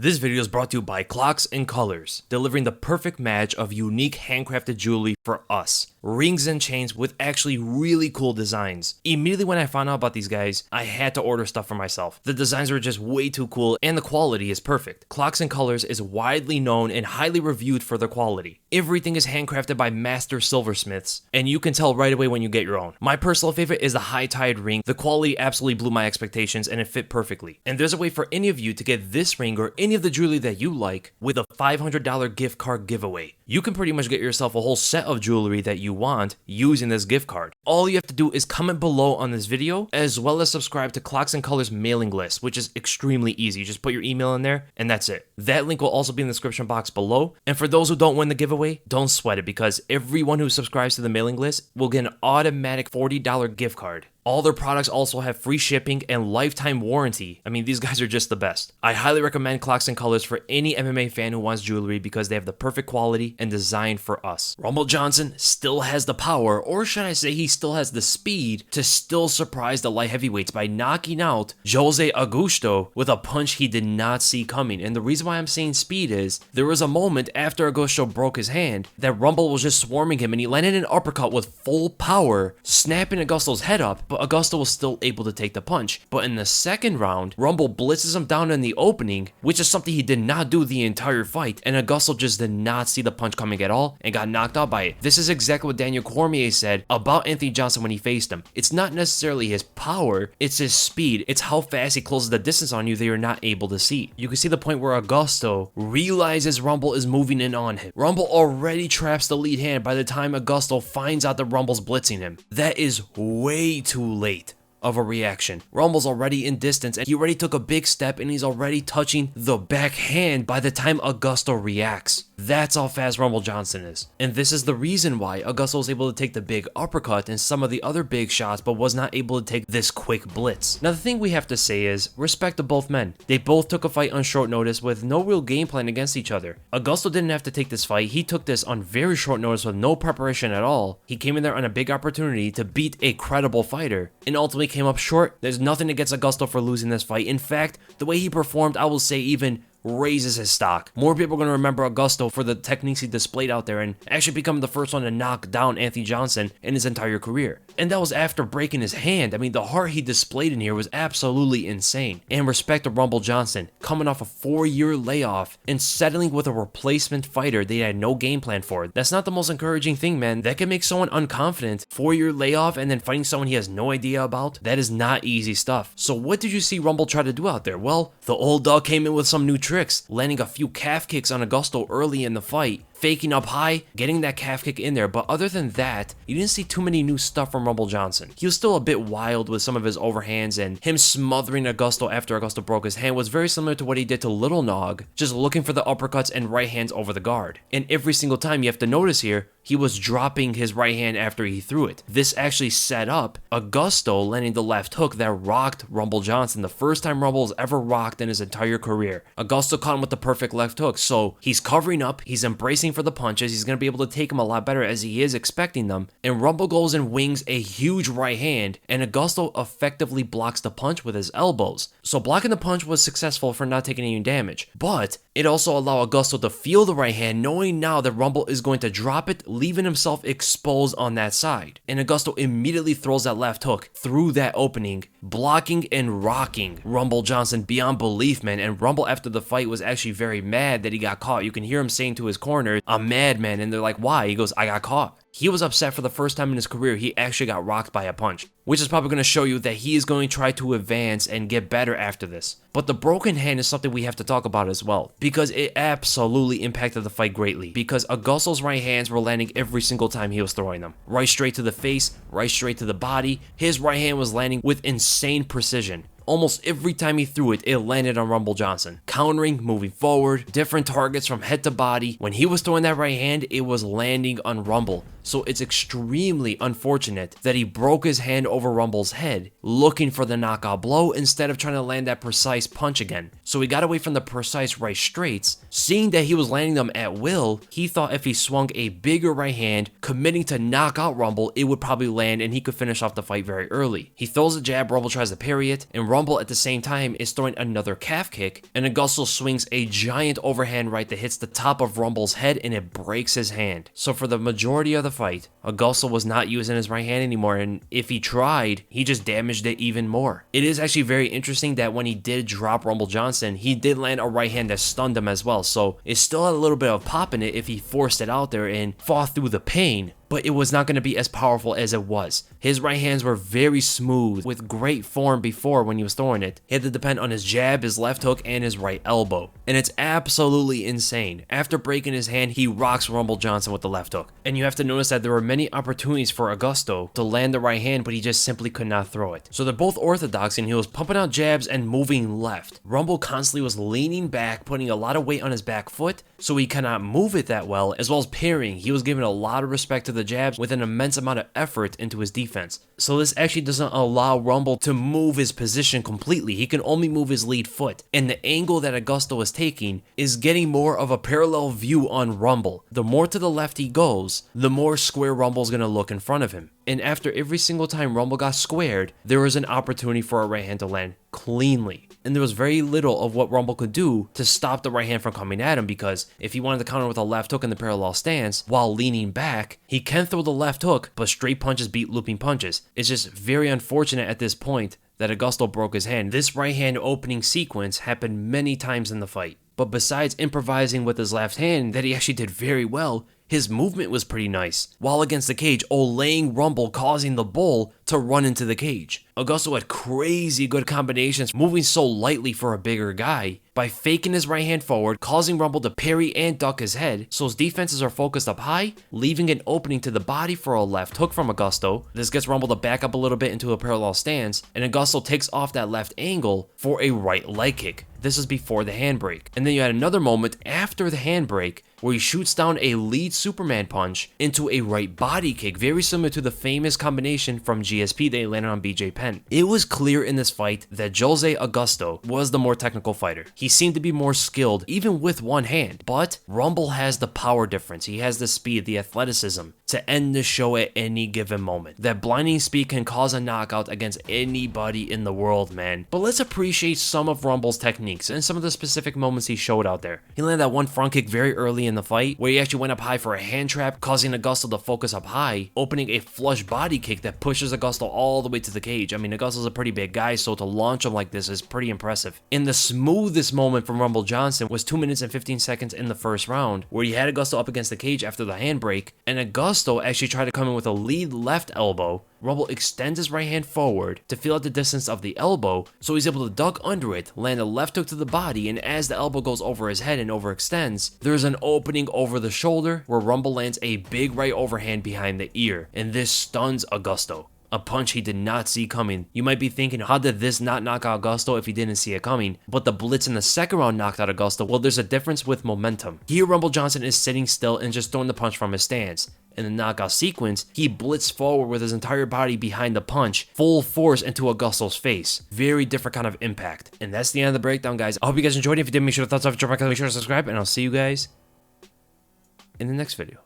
This video is brought to you by Clocks and Colors, delivering the perfect match of unique handcrafted jewelry for us. Rings and chains with actually really cool designs. Immediately when I found out about these guys, I had to order stuff for myself. The designs were just way too cool and the quality is perfect. Clocks and Colors is widely known and highly reviewed for their quality. Everything is handcrafted by master silversmiths, and you can tell right away when you get your own. My personal favorite is the High Tide ring. The quality absolutely blew my expectations and it fit perfectly. And there's a way for any of you to get this ring or any of the jewelry that you like with a $500 gift card giveaway. You can pretty much get yourself a whole set of jewelry that you want using this gift card. All you have to do is comment below on this video, as well as subscribe to Clocks and Colors mailing list, which is extremely easy. You just put your email in there and that's it. That link will also be in the description box below. And for those who don't win the giveaway, don't sweat it, because everyone who subscribes to the mailing list will get an automatic $40 gift card. All their products also have free shipping and lifetime warranty. I mean, these guys are just the best. I highly recommend Clocks and Colors for any MMA fan who wants jewelry because they have the perfect quality and design for us. Rumble Johnson still has the power, or should I say he still has the speed, to still surprise the light heavyweights by knocking out Jose Augusto with a punch he did not see coming. And the reason why I'm saying speed is there was a moment after Augusto broke his hand that Rumble was just swarming him and he landed an uppercut with full power, snapping Augusto's head up, but Augusto was still able to take the punch. But in the second round, Rumble blitzes him down in the opening, which is something he did not do the entire fight, and Augusto just did not see the punch coming at all and got knocked out by it. This is exactly what Daniel Cormier said about Anthony Johnson when he faced him. It's not necessarily his power, it's his speed. It's how fast he closes the distance on you that you're not able to see. You can see the point where Augusto realizes Rumble is moving in on him. Rumble already traps the lead hand by the time Augusto finds out that Rumble's blitzing him. That is way too late of a reaction. Rumble's already in distance and he already took a big step and he's already touching the backhand by the time Augusto reacts. That's how fast Rumble Johnson is. And this is the reason why Augusto was able to take the big uppercut and some of the other big shots, but was not able to take this quick blitz. Now the thing we have to say is respect to both men. They both took a fight on short notice with no real game plan against each other. Augusto didn't have to take this fight. He took this on very short notice with no preparation at all. He came in there on a big opportunity to beat a credible fighter and ultimately came up short. There's nothing against Augusto for losing this fight. In fact, the way he performed, I will say, even raises his stock. More people are going to remember Augusto for the techniques he displayed out there and actually become the first one to knock down Anthony Johnson in his entire career. And that was after breaking his hand. I mean, the heart he displayed in here was absolutely insane. And respect to Rumble Johnson, coming off a 4-year layoff and settling with a replacement fighter they had no game plan for. That's not the most encouraging thing, man. That can make someone unconfident. 4-year layoff and then fighting someone he has no idea about. That is not easy stuff. So what did you see Rumble try to do out there? Well, the old dog came in with some new tricks, landing a few calf kicks on Augusto early in the fight, faking up high, getting that calf kick in there. But other than that, you didn't see too many new stuff from Rumble Johnson. He was still a bit wild with some of his overhands, and him smothering Augusto after Augusto broke his hand was very similar to what he did to Little Nog, just looking for the uppercuts and right hands over the guard. And every single time, you have to notice here, he was dropping his right hand after he threw it. This actually set up Augusto landing the left hook that rocked Rumble Johnson, the first time Rumble has ever rocked in his entire career. Augusto caught him with the perfect left hook, so he's covering up, he's embracing for the punches, he's going to be able to take him a lot better as he is expecting them, and Rumble goes and wings a huge right hand, and Augusto effectively blocks the punch with his elbows. So blocking the punch was successful for not taking any damage, but it also allowed Augusto to feel the right hand, knowing now that Rumble is going to drop it, leaving himself exposed on that side. And Augusto immediately throws that left hook through that opening, blocking and rocking Rumble Johnson beyond belief, man. And Rumble after the fight was actually very mad that he got caught. You can hear him saying to his corner, "I'm mad, man," and they're like, "Why?" He goes, "I got caught." He was upset for the first time in his career he actually got rocked by a punch, which is probably going to show you that he is going to try to advance and get better after this. But the broken hand is something we have to talk about as well, because it absolutely impacted the fight greatly, because Augusto's right hands were landing every single time he was throwing them. Right straight to the face, right straight to the body. His right hand was landing with insane precision. Almost every time he threw it, it landed on Rumble Johnson. Countering, moving forward, different targets from head to body. When he was throwing that right hand, it was landing on Rumble. So it's extremely unfortunate that he broke his hand over Rumble's head, looking for the knockout blow instead of trying to land that precise punch again. So he got away from the precise right straights. Seeing that he was landing them at will, he thought if he swung a bigger right hand, committing to knock out Rumble, it would probably land and he could finish off the fight very early. He throws a jab, Rumble tries to parry it, and Rumble at the same time is throwing another calf kick, and Augusto swings a giant overhand right that hits the top of Rumble's head and it breaks his hand. So for the majority of the fight, Augusto was not using his right hand anymore, and if he tried, he just damaged it even more. It is actually very interesting that when he did drop Rumble Johnson, he did land a right hand that stunned him as well, so it still had a little bit of pop in it if he forced it out there and fought through the pain, but it was not going to be as powerful as it was. His right hands were very smooth, with great form before when he was throwing it. He had to depend on his jab, his left hook, and his right elbow. And it's absolutely insane. After breaking his hand, he rocks Rumble Johnson with the left hook. And you have to notice that there were many opportunities for Augusto to land the right hand, but he just simply could not throw it. So they're both orthodox, and he was pumping out jabs and moving left. Rumble constantly was leaning back, putting a lot of weight on his back foot, so he cannot move it that well, as well as parrying. He was giving a lot of respect to the jabs with an immense amount of effort into his defense. So this actually doesn't allow Rumble to move his position completely. He can only move his lead foot. And the angle that Augusto is taking is getting more of a parallel view on Rumble. The more to the left he goes, the more square Rumble's gonna look in front of him. And after every single time Rumble got squared, there was an opportunity for a right hand to land cleanly. And there was very little of what Rumble could do to stop the right hand from coming at him, because if he wanted to counter with a left hook in the parallel stance while leaning back, he can throw the left hook, but straight punches beat looping punches. It's just very unfortunate at this point that Augusto broke his hand. This right hand opening sequence happened many times in the fight. But besides improvising with his left hand that he actually did very well, his movement was pretty nice. While against the cage, olaying Rumble, causing the bull to run into the cage. Augusto had crazy good combinations, moving so lightly for a bigger guy, by faking his right hand forward, causing Rumble to parry and duck his head, so his defenses are focused up high, leaving an opening to the body for a left hook from Augusto. This gets Rumble to back up a little bit into a parallel stance, and Augusto takes off that left angle for a right leg kick. This is before the handbrake. And then you had another moment after the handbrake where he shoots down a lead Superman punch into a right body kick, very similar to the famous combination from GSP they landed on BJ Penn. It was clear in this fight that Jose Augusto was the more technical fighter. He seemed to be more skilled, even with one hand, but Rumble has the power difference. He has the speed, the athleticism to end the show at any given moment. That blinding speed can cause a knockout against anybody in the world, man. But let's appreciate some of Rumble's techniques and some of the specific moments he showed out there. He landed that one front kick very early in the fight where he actually went up high for a hand trap, causing Augusto to focus up high, opening a flush body kick that pushes Augusto all the way to the cage. I mean, Augusto's a pretty big guy, so to launch him like this is pretty impressive. And the smoothest moment from Rumble Johnson was 2 minutes and 15 seconds in the first round, where he had Augusto up against the cage after the handbrake, and Augusto actually tried to come in with a lead left elbow. Rumble extends his right hand forward to feel out the distance of the elbow, so he's able to duck under it, land a left hook to the body, and as the elbow goes over his head and overextends, there's an opening over the shoulder where Rumble lands a big right overhand behind the ear, and this stuns Augusto. A punch he did not see coming. You might be thinking, how did this not knock out Augusto if he didn't see it coming? But the blitz in the second round knocked out Augusto. Well, there's a difference with momentum. Here, Rumble Johnson is sitting still and just throwing the punch from his stance. In the knockout sequence, he blitzed forward with his entire body behind the punch, full force into Augusto's face. Very different kind of impact. And that's the end of the breakdown, guys. I hope you guys enjoyed it. If you did, make sure to thumbs up, drop a like, make sure to subscribe, and I'll see you guys in the next video.